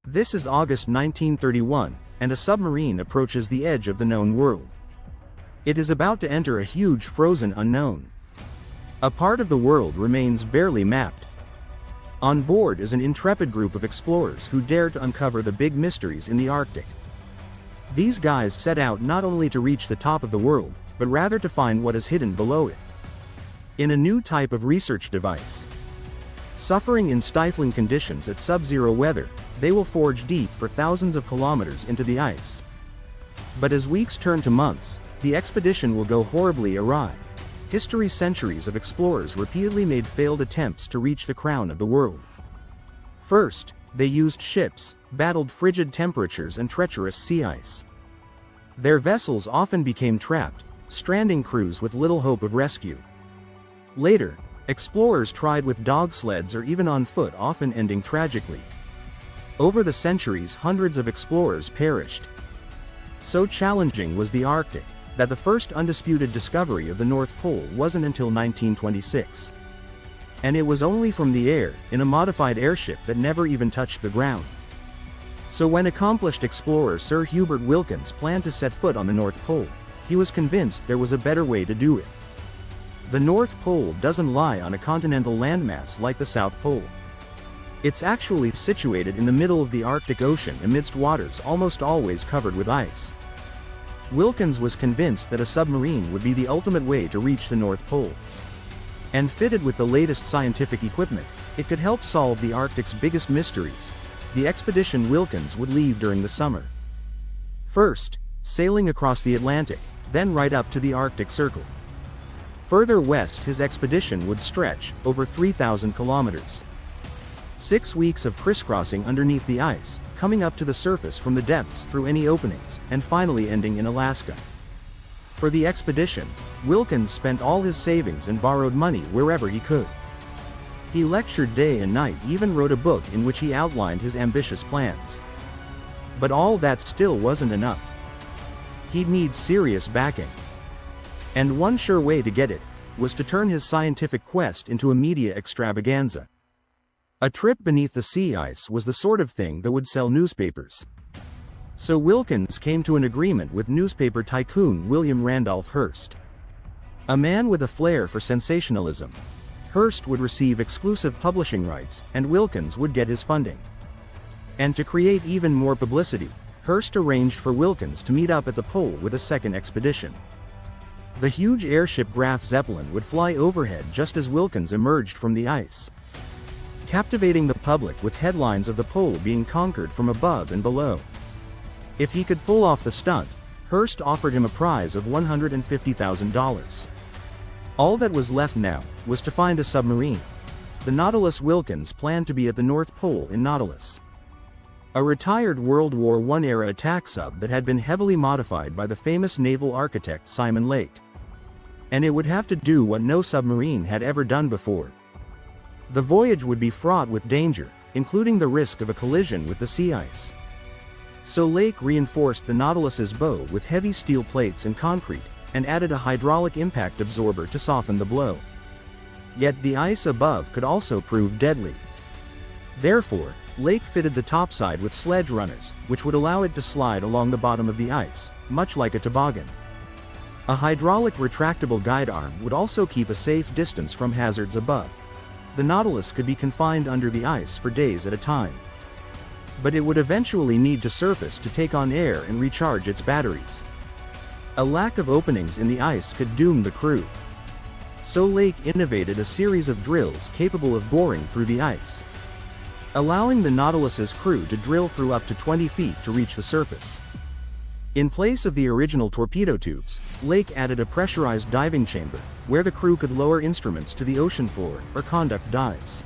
This is August 1931, and a submarine approaches the edge of the known world. It is about to enter a huge frozen unknown. A part of the world remains barely mapped. On board is an intrepid group of explorers who dare to uncover the big mysteries in the Arctic. These guys set out not only to reach the top of the world, but rather to find what is hidden below it. In a new type of research device. Suffering in stifling conditions at sub-zero weather, they will forge deep for thousands of kilometers into the ice. But as weeks turn to months, the expedition will go horribly awry. History's centuries of explorers repeatedly made failed attempts to reach the crown of the world. First, they used ships, battled frigid temperatures and treacherous sea ice. Their vessels often became trapped, stranding crews with little hope of rescue. Later, explorers tried with dog sleds or even on foot, often ending tragically. Over the centuries, hundreds of explorers perished. So challenging was the Arctic, that the first undisputed discovery of the North Pole wasn't until 1926. And it was only from the air, in a modified airship that never even touched the ground. So when accomplished explorer Sir Hubert Wilkins planned to set foot on the North Pole, he was convinced there was a better way to do it. The North Pole doesn't lie on a continental landmass like the South Pole. It's actually situated in the middle of the Arctic Ocean amidst waters almost always covered with ice. Wilkins was convinced that a submarine would be the ultimate way to reach the North Pole. And fitted with the latest scientific equipment, it could help solve the Arctic's biggest mysteries. The expedition Wilkins would leave during the summer. First, sailing across the Atlantic, then right up to the Arctic Circle. Further west, his expedition would stretch over 3,000 kilometers. 6 weeks of crisscrossing underneath the ice, coming up to the surface from the depths through any openings, and finally ending in Alaska. For the expedition, Wilkins spent all his savings and borrowed money wherever he could. He lectured day and night, even wrote a book in which he outlined his ambitious plans. But all that still wasn't enough. He'd need serious backing. And one sure way to get it was to turn his scientific quest into a media extravaganza. A trip beneath the sea ice was the sort of thing that would sell newspapers. So Wilkins came to an agreement with newspaper tycoon William Randolph Hearst. A man with a flair for sensationalism. Hearst would receive exclusive publishing rights, and Wilkins would get his funding. And to create even more publicity, Hearst arranged for Wilkins to meet up at the pole with a second expedition. The huge airship Graf Zeppelin would fly overhead just as Wilkins emerged from the ice, captivating the public with headlines of the pole being conquered from above and below. If he could pull off the stunt, Hearst offered him a prize of $150,000. All that was left now was to find a submarine. The Nautilus. Wilkins planned to be at the North Pole in Nautilus, a retired World War I-era attack sub that had been heavily modified by the famous naval architect Simon Lake. And it would have to do what no submarine had ever done before. The voyage would be fraught with danger, including the risk of a collision with the sea ice. So Lake reinforced the Nautilus's bow with heavy steel plates and concrete, and added a hydraulic impact absorber to soften the blow. Yet the ice above could also prove deadly. Therefore, Lake fitted the topside with sledge runners, which would allow it to slide along the bottom of the ice, much like a toboggan. A hydraulic retractable guide arm would also keep a safe distance from hazards above. The Nautilus could be confined under the ice for days at a time. But it would eventually need to surface to take on air and recharge its batteries. A lack of openings in the ice could doom the crew. So Lake innovated a series of drills capable of boring through the ice, allowing the Nautilus's crew to drill through up to 20 feet to reach the surface. In place of the original torpedo tubes, Lake added a pressurized diving chamber, where the crew could lower instruments to the ocean floor or conduct dives.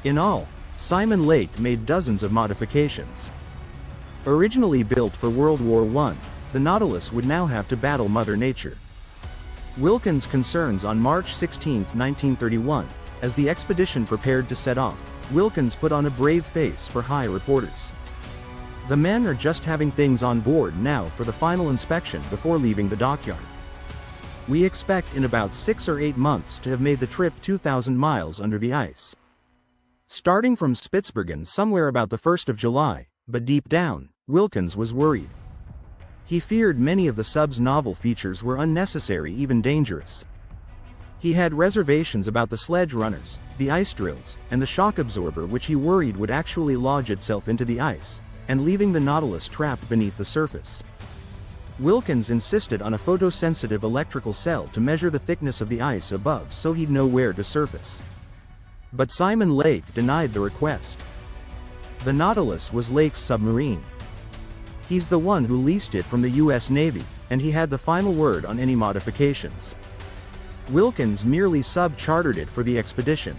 In all, Simon Lake made dozens of modifications. Originally built for World War I, the Nautilus would now have to battle Mother Nature. Wilkins' concerns on March 16, 1931, as the expedition prepared to set off, Wilkins put on a brave face for high reporters. The men are just having things on board now for the final inspection before leaving the dockyard. We expect in about 6 or 8 months to have made the trip 2,000 miles under the ice. starting from Spitsbergen somewhere about the 1st of July, but deep down, Wilkins was worried. He feared many of the sub's novel features were unnecessary, even dangerous. He had reservations about the sledge runners, the ice drills, and the shock absorber, which he worried would actually lodge itself into the ice, and leaving the Nautilus trapped beneath the surface. Wilkins insisted on a photosensitive electrical cell to measure the thickness of the ice above so he'd know where to surface. But Simon Lake denied the request. The Nautilus was Lake's submarine. He's the one who leased it from the US Navy, and he had the final word on any modifications. Wilkins merely sub-chartered it for the expedition.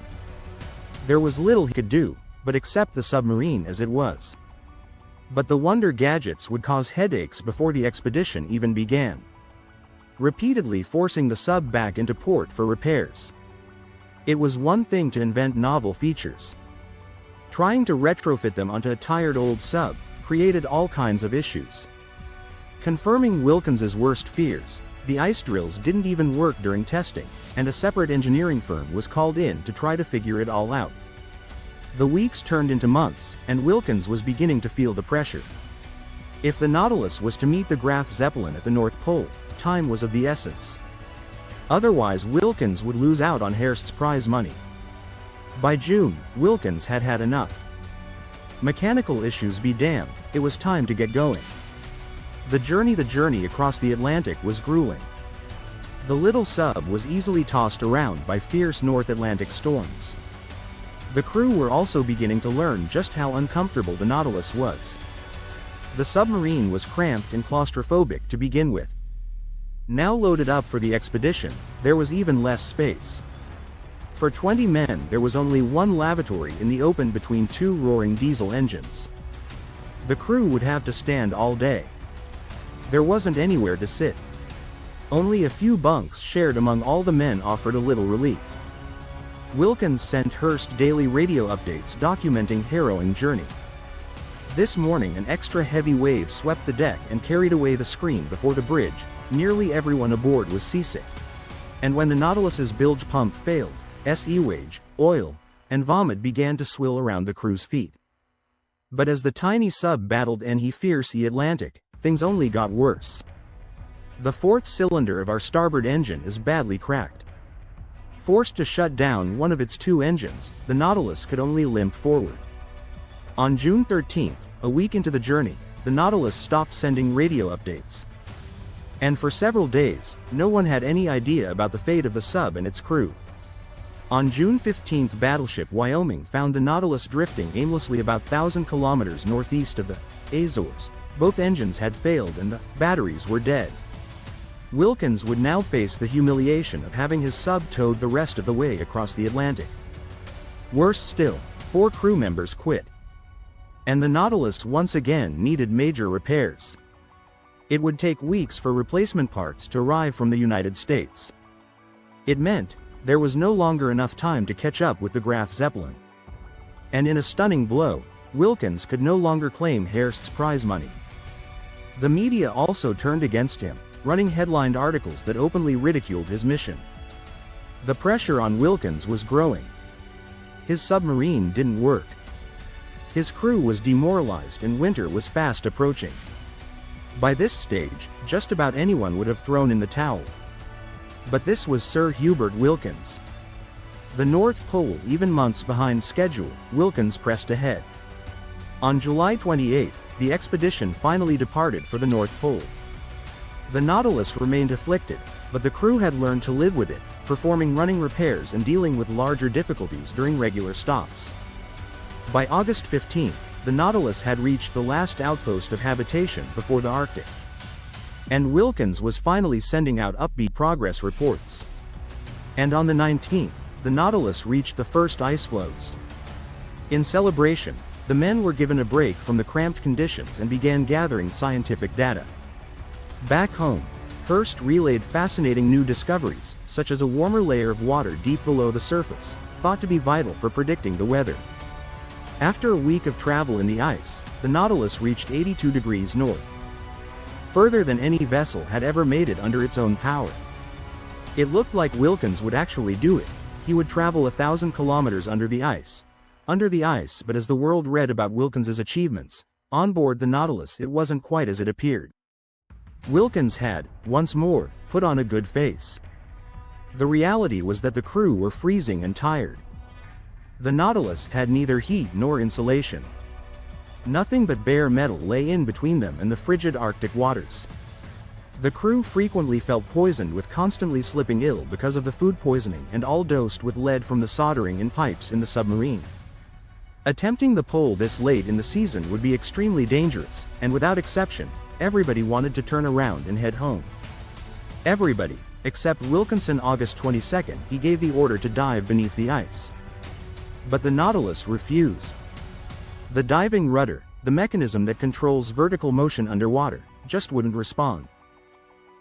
There was little he could do, but accept the submarine as it was. But the wonder gadgets would cause headaches before the expedition even began, repeatedly forcing the sub back into port for repairs. It was one thing to invent novel features. Trying to retrofit them onto a tired old sub created all kinds of issues. Confirming Wilkins's worst fears, the ice drills didn't even work during testing, and a separate engineering firm was called in to try to figure it all out. The weeks turned into months, and Wilkins was beginning to feel the pressure. If the Nautilus was to meet the Graf Zeppelin at the North Pole, time was of the essence. Otherwise, Wilkins would lose out on Hearst's prize money. By June, Wilkins had had enough. Mechanical issues be damned, it was time to get going. The journey across the Atlantic was grueling. The little sub was easily tossed around by fierce North Atlantic storms. The crew were also beginning to learn just how uncomfortable the Nautilus was. The submarine was cramped and claustrophobic to begin with. Now loaded up for the expedition, there was even less space. For 20 men there was only one lavatory in the open between two roaring diesel engines. The crew would have to stand all day. There wasn't anywhere to sit. Only a few bunks shared among all the men offered a little relief. Wilkins sent Hearst daily radio updates documenting harrowing journey. This morning an extra heavy wave swept the deck and carried away the screen before the bridge. Nearly everyone aboard was seasick. And when the Nautilus's bilge pump failed, sewage, oil, and vomit began to swill around the crew's feet. But as the tiny sub battled the fierce Atlantic, things only got worse. The fourth cylinder of our starboard engine is badly cracked. Forced to shut down one of its two engines, the Nautilus could only limp forward. On June 13, a week into the journey, the Nautilus stopped sending radio updates. And for several days, no one had any idea about the fate of the sub and its crew. On June 15, battleship Wyoming found the Nautilus drifting aimlessly about 1,000 kilometers northeast of the Azores. Both engines had failed and the batteries were dead. Wilkins would now face the humiliation of having his sub towed the rest of the way across the Atlantic. Worse still, 4 crew members quit. And the Nautilus once again needed major repairs. It would take weeks for replacement parts to arrive from the United States. It meant there was no longer enough time to catch up with the Graf Zeppelin. And in a stunning blow, Wilkins could no longer claim Hearst's prize money. The media also turned against him, running headlined articles that openly ridiculed his mission. The pressure on Wilkins was growing. His submarine didn't work. His crew was demoralized and winter was fast approaching. By this stage, just about anyone would have thrown in the towel. But this was Sir Hubert Wilkins. The North Pole even months behind schedule, Wilkins pressed ahead. On July 28, the expedition finally departed for the North Pole. The Nautilus remained afflicted, but the crew had learned to live with it, performing running repairs and dealing with larger difficulties during regular stops. By August 15, the Nautilus had reached the last outpost of habitation before the Arctic. And Wilkins was finally sending out upbeat progress reports. And on the 19th, the Nautilus reached the first ice floes. In celebration, the men were given a break from the cramped conditions and began gathering scientific data. Back home, Hearst relayed fascinating new discoveries, such as a warmer layer of water deep below the surface, thought to be vital for predicting the weather. After a week of travel in the ice, the Nautilus reached 82 degrees north. Further than any vessel had ever made it under its own power. It looked like Wilkins would actually do it. He would travel 1,000 kilometers under the ice. under the ice, but as the world read about Wilkins's achievements, on board the Nautilus it wasn't quite as it appeared. Wilkins had, once more, put on a good face. The reality was that the crew were freezing and tired. The Nautilus had neither heat nor insulation. Nothing but bare metal lay in between them and the frigid Arctic waters. The crew frequently felt poisoned, with constantly slipping ill because of the food poisoning, and all dosed with lead from the soldering in pipes in the submarine. Attempting the pole this late in the season would be extremely dangerous, and without exception, everybody wanted to turn around and head home. Everybody, except Wilkins. On August 22, he gave the order to dive beneath the ice. But the Nautilus refused. The diving rudder, the mechanism that controls vertical motion underwater, just wouldn't respond.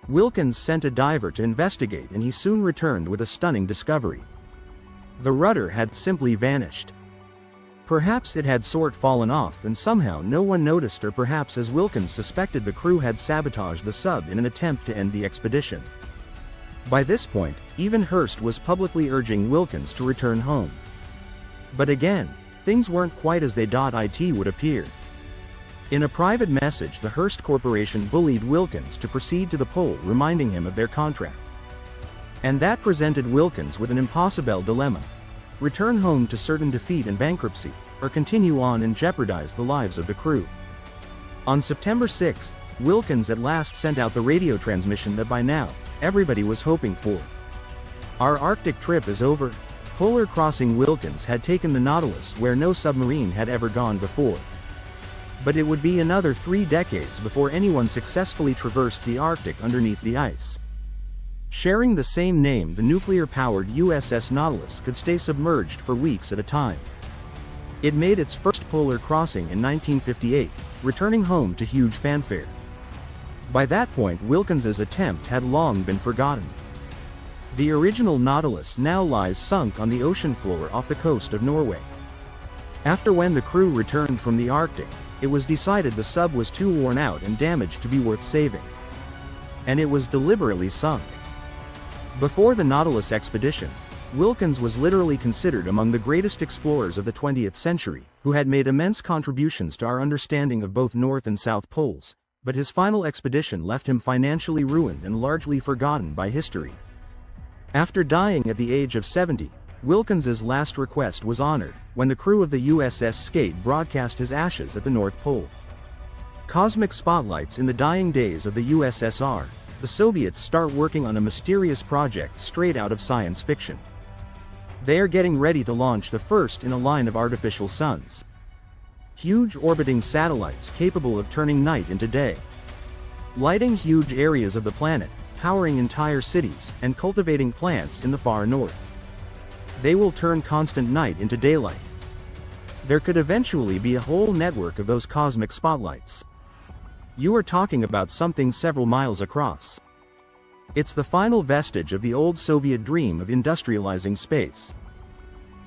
Wilkins sent a diver to investigate, and he soon returned with a stunning discovery. The rudder had simply vanished. Perhaps it had fallen off and somehow no one noticed, or perhaps, as Wilkins suspected, the crew had sabotaged the sub in an attempt to end the expedition. By this point, even Hearst was publicly urging Wilkins to return home. But again, things weren't quite as they it would appear. In a private message, the Hearst Corporation bullied Wilkins to proceed to the pole, reminding him of their contract. And that presented Wilkins with an impossible dilemma: return home to certain defeat and bankruptcy, or continue on and jeopardize the lives of the crew. On September 6, Wilkins at last sent out the radio transmission that by now, everybody was hoping for. "Our Arctic trip is over." Polar crossing. Wilkins had taken the Nautilus where no submarine had ever gone before. But it would be another 3 decades before anyone successfully traversed the Arctic underneath the ice. Sharing the same name, the nuclear-powered USS Nautilus could stay submerged for weeks at a time. It made its first polar crossing in 1958, returning home to huge fanfare. By that point, Wilkins's attempt had long been forgotten. The original Nautilus now lies sunk on the ocean floor off the coast of Norway. After, when the crew returned from the Arctic, it was decided the sub was too worn out and damaged to be worth saving. And it was deliberately sunk. Before the Nautilus expedition, Wilkins was literally considered among the greatest explorers of the 20th century, who had made immense contributions to our understanding of both North and South Poles, but his final expedition left him financially ruined and largely forgotten by history. After dying at the age of 70, Wilkins's last request was honored, when the crew of the USS Skate broadcast his ashes at the North Pole. Cosmic spotlights. In the dying days of the USSR, the Soviets start working on a mysterious project straight out of science fiction. They are getting ready to launch the first in a line of artificial suns. Huge orbiting satellites capable of turning night into day. Lighting huge areas of the planet, powering entire cities, and cultivating plants in the far north. They will turn constant night into daylight. There could eventually be a whole network of those cosmic spotlights. You are talking about something several miles across. It's the final vestige of the old Soviet dream of industrializing space.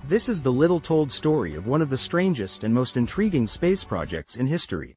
This is the little-told story of one of the strangest and most intriguing space projects in history.